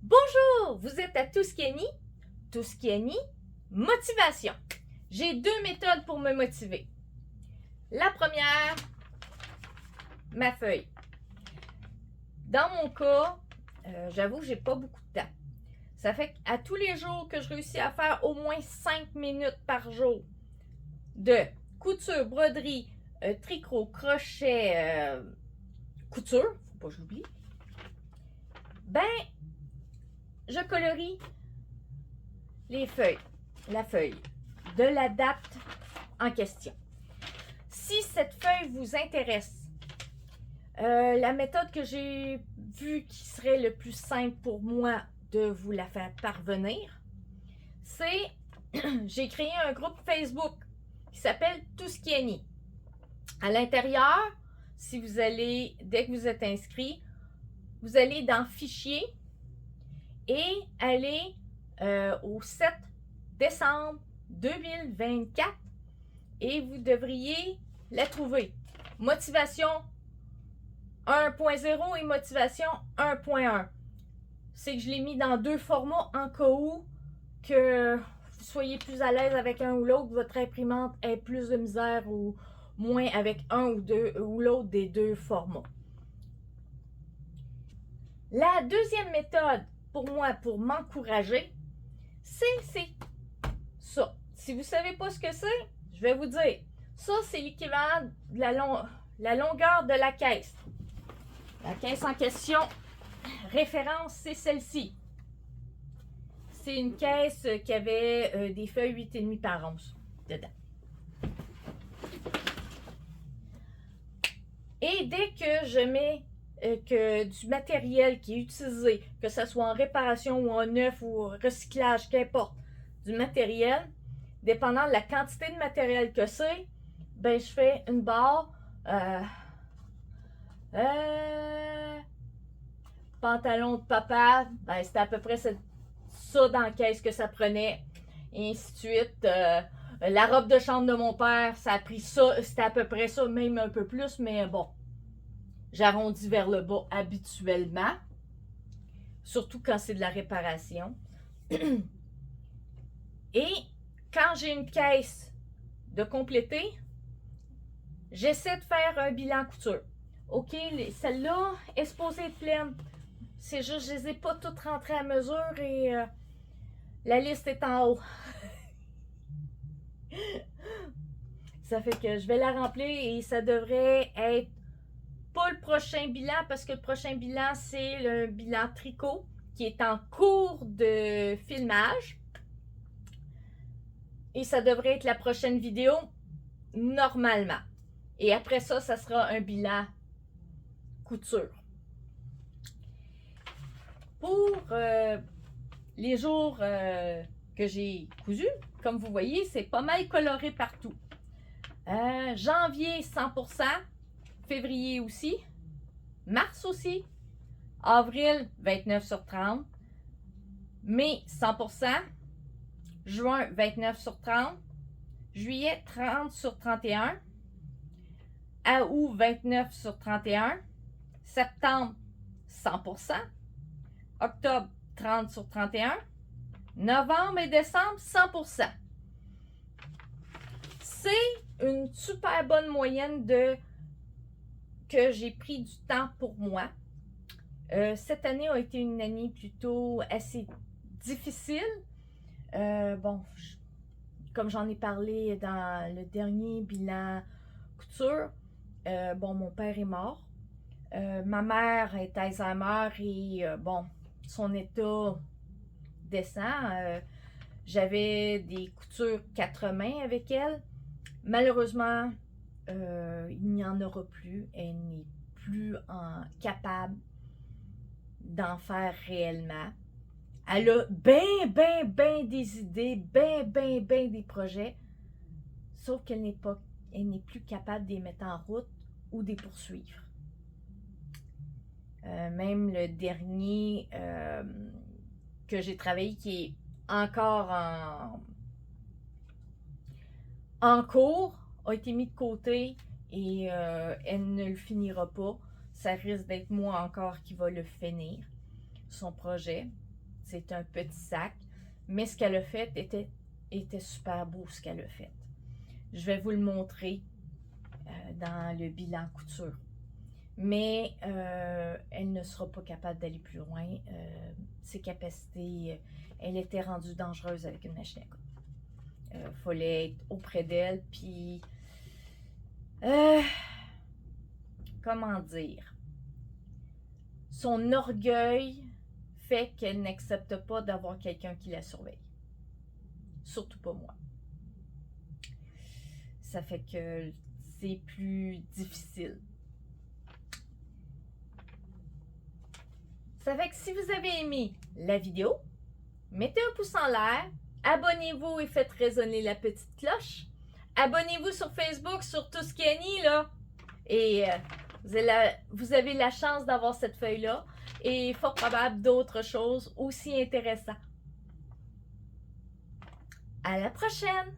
Bonjour, vous êtes à Tuscany, motivation. J'ai deux méthodes pour me motiver. La première, ma feuille. Dans mon cas, j'avoue que j'ai pas beaucoup de temps. Ça fait qu'à tous les jours que je réussis à faire au moins 5 minutes par jour de couture, broderie, tricot, crochet, couture, faut pas que j'oublie, ben, je colorie les feuilles, la feuille de la date en question. Si cette feuille vous intéresse, la méthode que j'ai vue qui serait le plus simple pour moi de vous la faire parvenir, c'est j'ai créé un groupe Facebook qui s'appelle Tuscany. À l'intérieur, si vous allez, dès que vous êtes inscrit, vous allez dans Fichier et aller au 7 décembre 2024 et vous devriez la trouver. Motivation 1.0 et motivation 1.1. C'est que je l'ai mis dans deux formats en cas où que vous soyez plus à l'aise avec un ou l'autre, votre imprimante ait plus de misère ou moins avec un ou deux ou l'autre des deux formats. La deuxième méthode pour moi pour m'encourager, c'est ça. Si vous ne savez pas ce que c'est, je vais vous dire. Ça, c'est l'équivalent de la longueur de la caisse. La caisse en question, référence, c'est celle-ci. C'est une caisse qui avait des feuilles 8,5 par 11 dedans. Et dès que je mets que du matériel qui est utilisé, que ce soit en réparation ou en neuf ou en recyclage, qu'importe, du matériel, dépendant de la quantité de matériel que c'est, ben je fais une barre pantalon de papa, ben c'était à peu près ça dans la caisse que ça prenait, et ainsi de suite. La robe de chambre de mon père, ça a pris ça, c'était à peu près ça, même un peu plus, mais bon, j'arrondis vers le bas habituellement, surtout quand c'est de la réparation. Et quand j'ai une caisse de compléter, j'essaie de faire un bilan couture. OK, celle-là est supposée être pleine. C'est juste, je les ai pas toutes rentrées à mesure et la liste est en haut. Ça fait que je vais la remplir et ça devrait être pas le prochain bilan parce que le prochain bilan, c'est le bilan tricot qui est en cours de filmage. Et ça devrait être la prochaine vidéo normalement. Et après ça, ça sera un bilan couture. Pour les jours que j'ai cousu, comme vous voyez, c'est pas mal coloré partout. Janvier 100%, février aussi, mars aussi, avril 29 sur 30, mai 100%, juin 29 sur 30, juillet 30 sur 31, août 29 sur 31, septembre 100%, octobre 30 sur 31, novembre et décembre 100%. C'est une super bonne moyenne que j'ai pris du temps pour moi. Cette année a été une année plutôt assez difficile. Bon, comme j'en ai parlé dans le dernier bilan couture, bon, mon père est mort. Ma mère est Alzheimer et bon, son état descend. J'avais des coutures 4 mains avec elle. Malheureusement, il n'y en aura plus. Elle n'est plus capable d'en faire réellement. Elle a ben des idées, ben des projets, sauf qu'elle n'est plus capable de les mettre en route ou de les poursuivre. Même le dernier que j'ai travaillé, qui est encore en cours, a été mis de côté et elle ne le finira pas. Ça risque d'être moi encore qui va le finir, son projet. C'est un petit sac, mais ce qu'elle a fait était super beau, ce qu'elle a fait. Je vais vous le montrer dans le bilan couture. Mais elle ne sera pas capable d'aller plus loin. Ses capacités, elle était rendue dangereuse avec une machine à coudre. Fallait être auprès d'elle, puis comment dire, son orgueil fait qu'elle n'accepte pas d'avoir quelqu'un qui la surveille. Surtout pas moi. Ça fait que c'est plus difficile. Ça fait que si vous avez aimé la vidéo, mettez un pouce en l'air, abonnez-vous et faites résonner la petite cloche. Abonnez-vous sur Facebook, sur Tout Skinny, là. Et vous avez la chance d'avoir cette feuille-là. Et fort probable d'autres choses aussi intéressantes. À la prochaine!